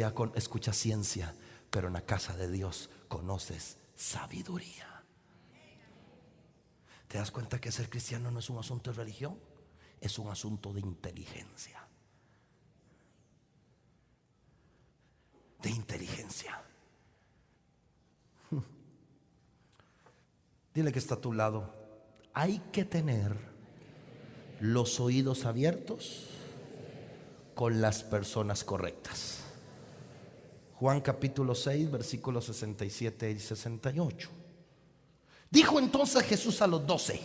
universidad escuchas ciencia, pero en la casa de Dios conoces sabiduría. ¿Te das cuenta que ser cristiano no es un asunto de religión? Es un asunto de inteligencia. De inteligencia. Dile que está a tu lado: hay que tener los oídos abiertos con las personas correctas. Juan capítulo 6 versículos 67 y 68. Dijo entonces Jesús a los 12: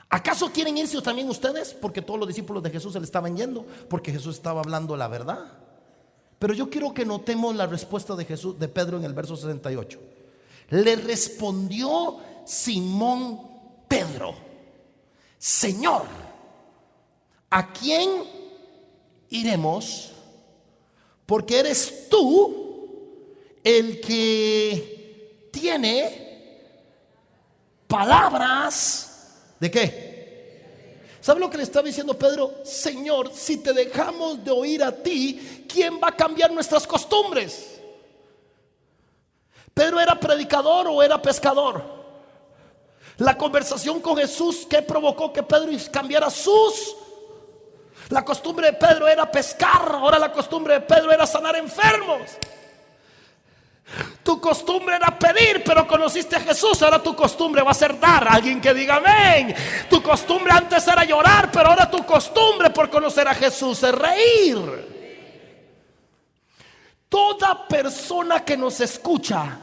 ¿acaso quieren irse también ustedes? Porque todos los discípulos de Jesús se le estaban yendo, porque Jesús estaba hablando la verdad. Pero yo quiero que notemos la respuesta de Jesús, de Pedro, en el verso 68. Le respondió Simón Pedro: Señor, ¿a quién iremos? Porque eres tú el que tiene palabras ¿de qué? ¿Sabe lo que le estaba diciendo Pedro? Señor, si te dejamos de oír a ti, ¿quién va a cambiar nuestras costumbres? ¿Pedro era predicador o era pescador? La conversación con Jesús, ¿qué provocó que Pedro cambiara La costumbre de Pedro era pescar, ahora la costumbre de Pedro era sanar enfermos. Tu costumbre era pedir, pero conociste a Jesús, ahora tu costumbre va a ser dar. Alguien que diga amén. Tu costumbre antes era llorar, pero ahora tu costumbre por conocer a Jesús es reír. Toda persona que nos escucha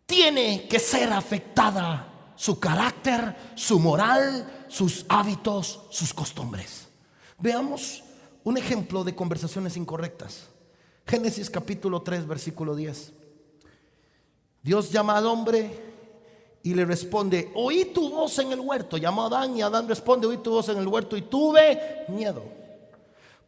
tiene que ser afectada, su carácter, su moral, sus hábitos, sus costumbres. Veamos un ejemplo de conversaciones incorrectas. Génesis capítulo 3 versículo 10. Dios llama al hombre y le responde: oí tu voz en el huerto. Llamó a Adán y Adán responde: oí tu voz en el huerto y tuve miedo.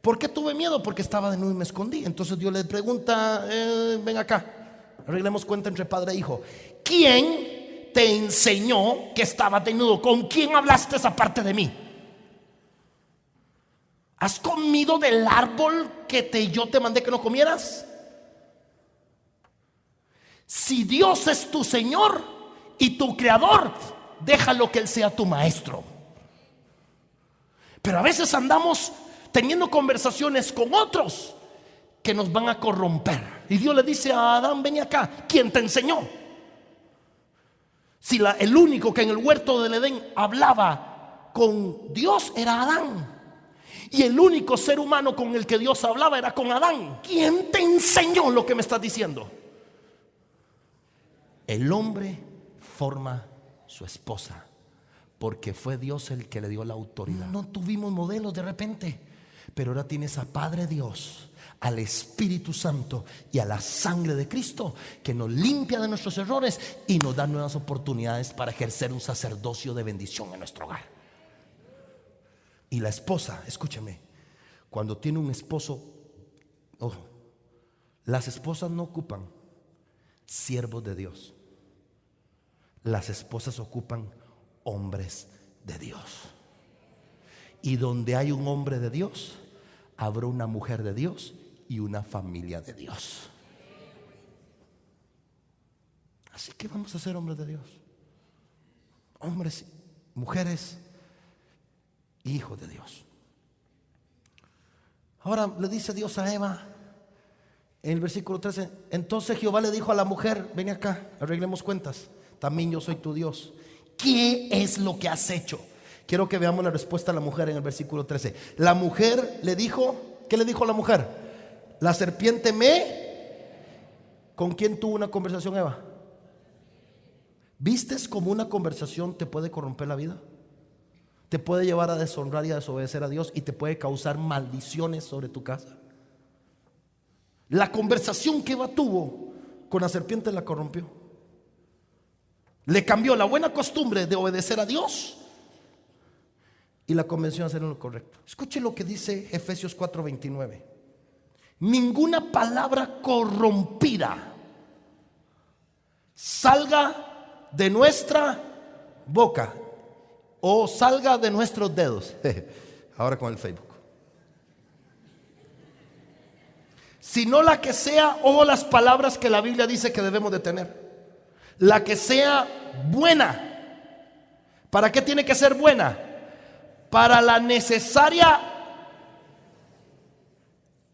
¿Por qué tuve miedo? Porque estaba desnudo y me escondí. Entonces Dios le pregunta: ven acá, arreglemos cuenta entre padre e hijo. ¿Quién te enseñó que estabas desnudo? ¿Con quién hablaste esa parte de mí? ¿Has comido del árbol que yo te mandé que no comieras? Si Dios es tu Señor y tu Creador, déjalo que Él sea tu maestro. Pero a veces andamos teniendo conversaciones con otros que nos van a corromper. Y Dios le dice a Adán: ven acá, ¿quién te enseñó? Si el único que en el huerto del Edén hablaba con Dios era Adán, y el único ser humano con el que Dios hablaba era con Adán. ¿Quién te enseñó lo que me estás diciendo? El hombre forma su esposa porque fue Dios el que le dio la autoridad. No tuvimos modelos de repente, pero ahora tienes a Padre Dios, al Espíritu Santo y a la sangre de Cristo, que nos limpia de nuestros errores y nos da nuevas oportunidades para ejercer un sacerdocio de bendición en nuestro hogar. Y la esposa, escúchame, cuando tiene un esposo, ojo, las esposas no ocupan siervos de Dios. Las esposas ocupan hombres de Dios. Y donde hay un hombre de Dios, habrá una mujer de Dios y una familia de Dios. Así que vamos a ser hombres de Dios. Hombres, mujeres, hijos de Dios. Ahora le dice Dios a Eva en el versículo 13: entonces Jehová le dijo a la mujer: ven acá, arreglemos cuentas, también yo soy tu Dios. ¿Qué es lo que has hecho? Quiero que veamos la respuesta a la mujer en el versículo 13. La mujer le dijo, ¿qué le dijo la mujer? La serpiente ¿Con quién tuvo una conversación Eva? ¿Vistes cómo una conversación te puede corromper la vida? Te puede llevar a deshonrar y a desobedecer a Dios y te puede causar maldiciones sobre tu casa. La conversación que Eva tuvo con la serpiente la corrompió. Le cambió la buena costumbre de obedecer a Dios y la convenció a hacer lo correcto. Escuche lo que dice Efesios 4:29. Ninguna palabra corrompida salga de nuestra boca o salga de nuestros dedos. Ahora con el Facebook. sino la que sea, o las palabras que la Biblia dice que debemos de tener. La que sea buena. ¿Para qué tiene que ser buena? Para la necesaria,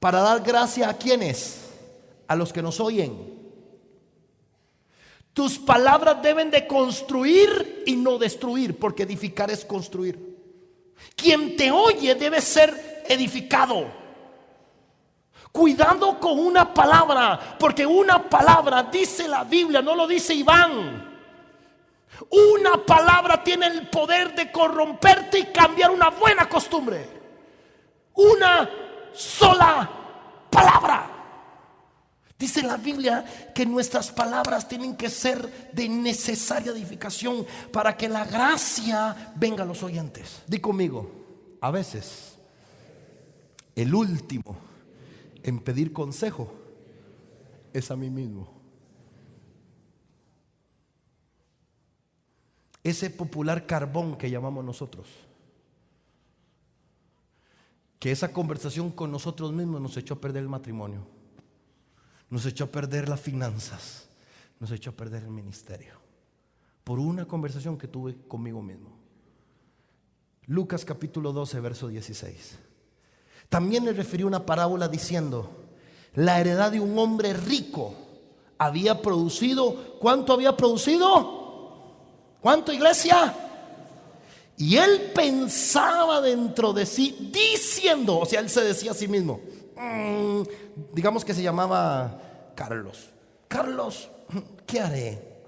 para dar gracia a quienes, a los que nos oyen. Tus palabras deben de construir y no destruir, porque edificar es construir. Quien te oye debe ser edificado. Cuidado con una palabra, porque una palabra, dice la Biblia, no lo dice Iván. Una palabra tiene el poder de corromperte y cambiar una buena costumbre. Una sola palabra. Dice la Biblia que nuestras palabras tienen que ser de necesaria edificación para que la gracia venga a los oyentes. Di conmigo, a veces el último en pedir consejo es a mí mismo. Ese popular carbón que llamamos nosotros, que esa conversación con nosotros mismos nos echó a perder el matrimonio, nos echó a perder las finanzas, nos echó a perder el ministerio, por una conversación que tuve conmigo mismo. Lucas capítulo 12, verso 16. También le refirió una parábola diciendo: la heredad de un hombre rico había producido, ¿cuánto había producido? ¿Cuánto, iglesia? Y él pensaba dentro de sí, diciendo, o sea, él se decía a sí mismo, digamos que se llamaba Carlos. Carlos, ¿qué haré?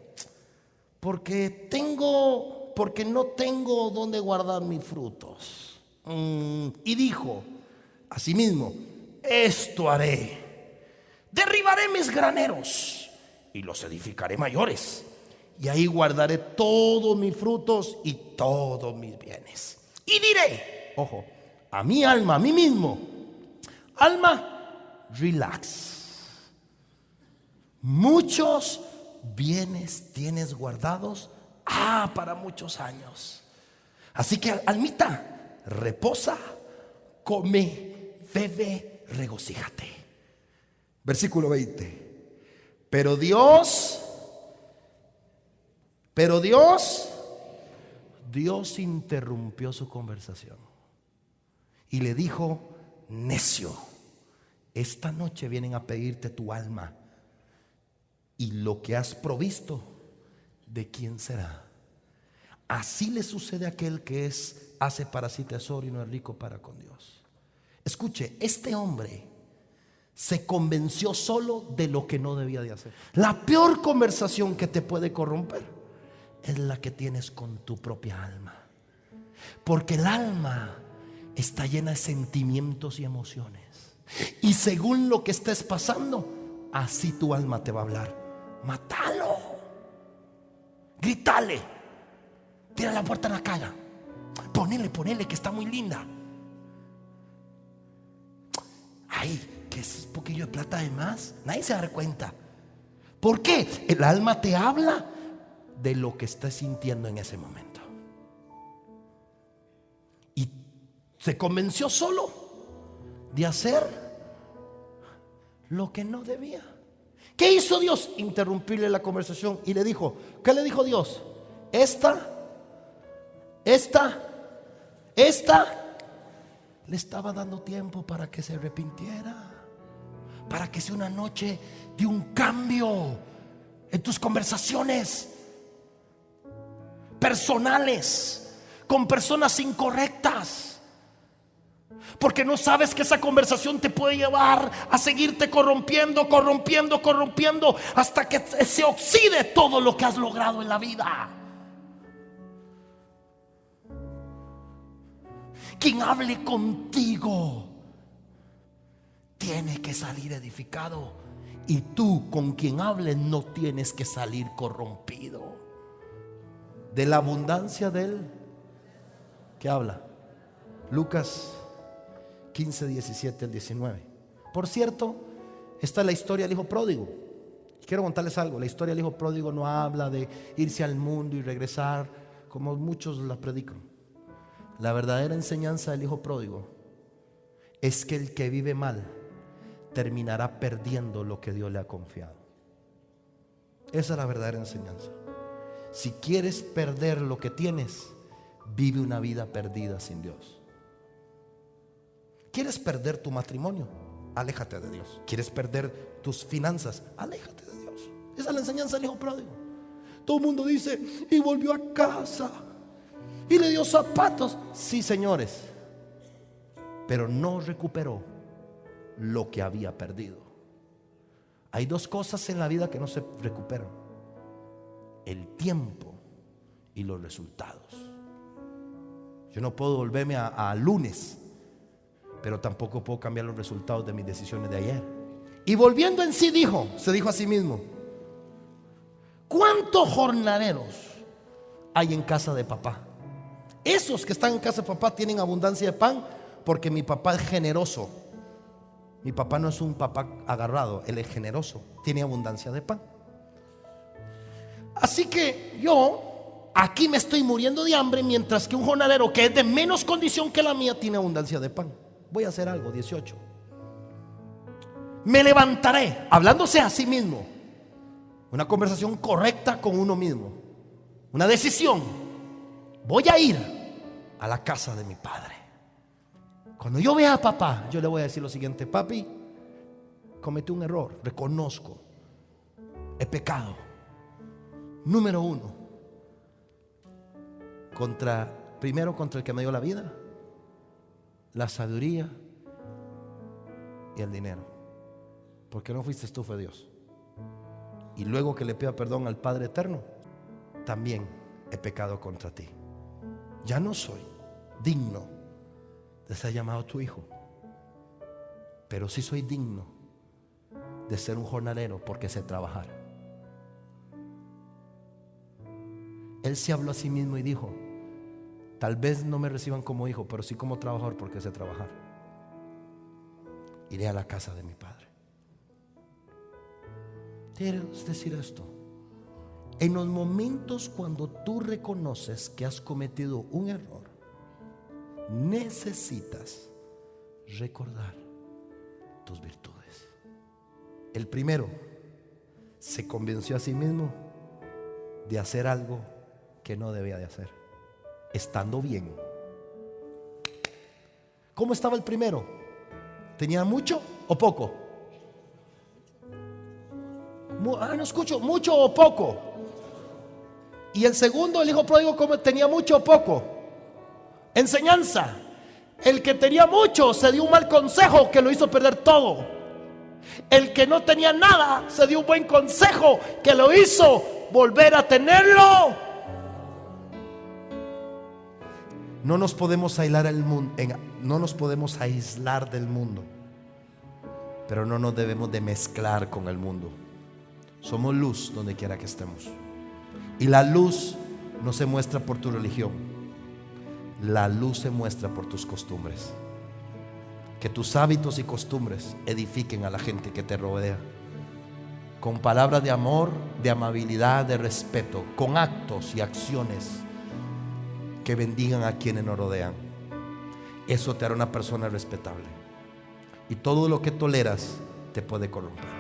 Porque no tengo donde guardar mis frutos. Y dijo a sí mismo: esto haré, derribaré mis graneros y los edificaré mayores, y ahí guardaré todos mis frutos y todos mis bienes. Y diré, ojo, a mi alma, a mí mismo: alma, relax. Muchos bienes tienes guardados para muchos años. Así que, almita, reposa, come, bebe, regocíjate. Versículo 20. Pero Dios interrumpió su conversación y le dijo: necio, esta noche vienen a pedirte tu alma, y lo que has provisto, ¿de quién será? Así le sucede a aquel que hace para sí tesoro y no es rico para con Dios. Escuche, este hombre se convenció solo de lo que no debía de hacer. La peor conversación que te puede corromper es la que tienes con tu propia alma, porque el alma está llena de sentimientos y emociones, y según lo que estés pasando, así tu alma te va a hablar. Mátalo, grítale, tira la puerta en la cara, ponele que está muy linda. Ay, que es un poquillo de plata de más, nadie se da cuenta. ¿Por qué? El alma te habla de lo que estás sintiendo en ese momento. Y se convenció solo de hacer lo que no debía. ¿Qué hizo Dios? Interrumpirle la conversación y le dijo, ¿qué le dijo Dios? Esta le estaba dando tiempo para que se arrepintiera, para que sea una noche de un cambio en tus conversaciones personales con personas incorrectas, porque no sabes que esa conversación te puede llevar a seguirte corrompiendo hasta que se oxide todo lo que has logrado en la vida. Quien hable contigo tiene que salir edificado, y tú con quien hables no tienes que salir corrompido. De la abundancia de él, ¿qué habla? Lucas 15, 17 al 19. Por cierto, esta es la historia del hijo pródigo. Quiero contarles algo. La historia del hijo pródigo no habla de irse al mundo y regresar como muchos la predican. La verdadera enseñanza del hijo pródigo es que el que vive mal terminará perdiendo lo que Dios le ha confiado. Esa es la verdadera enseñanza. Si quieres perder lo que tienes, vive una vida perdida sin Dios. ¿Quieres perder tu matrimonio? Aléjate de Dios. ¿Quieres perder tus finanzas? Aléjate de Dios. Esa es la enseñanza del hijo pródigo. Todo el mundo dice, y volvió a casa y le dio zapatos. Sí, señores, pero no recuperó lo que había perdido. Hay dos cosas en la vida que no se recuperan: el tiempo y los resultados. Yo no puedo volverme a lunes, pero tampoco puedo cambiar los resultados de mis decisiones de ayer. Y volviendo en sí se dijo a sí mismo: ¿cuántos jornaleros hay en casa de papá? Esos que están en casa de papá tienen abundancia de pan, porque mi papá es generoso. Mi papá no es un papá agarrado, él es generoso, tiene abundancia de pan. Así que yo aquí me estoy muriendo de hambre, mientras que un jornalero que es de menos condición que la mía tiene abundancia de pan. Voy a hacer algo. 18. Me levantaré, hablándose a sí mismo, una conversación correcta con uno mismo, una decisión. Voy a ir a la casa de mi padre. Cuando yo vea a papá, yo le voy a decir lo siguiente: papi, cometí un error, reconozco, he pecado. Número 1, primero contra el que me dio la vida, la sabiduría y el dinero. Porque no fuiste tú, fue Dios. Y luego que le pida perdón al Padre Eterno, también he pecado contra ti. Ya no soy digno de ser llamado tu hijo, pero sí soy digno de ser un jornalero, porque sé trabajar. Él se habló a sí mismo y dijo: tal vez no me reciban como hijo, pero sí como trabajador, porque sé trabajar. Iré a la casa de mi padre. Quiero decir esto: en los momentos cuando tú reconoces que has cometido un error, necesitas recordar tus virtudes. El primero se convenció a sí mismo de hacer algo que no debía de hacer, estando bien. ¿Cómo estaba el primero? ¿Tenía mucho o poco? No escucho. ¿Mucho o poco? Y el segundo, el hijo pródigo, ¿cómo tenía mucho o poco? Enseñanza: el que tenía mucho se dio un mal consejo que lo hizo perder todo. El que no tenía nada se dio un buen consejo que lo hizo volver a tenerlo. No nos podemos aislar del mundo, pero no nos debemos de mezclar con el mundo. Somos luz donde quiera que estemos. Y la luz no se muestra por tu religión, la luz se muestra por tus costumbres. Que tus hábitos y costumbres edifiquen a la gente que te rodea, con palabras de amor, de amabilidad, de respeto, con actos y acciones que bendigan a quienes nos rodean. Eso te hará una persona respetable. Y todo lo que toleras te puede corromper.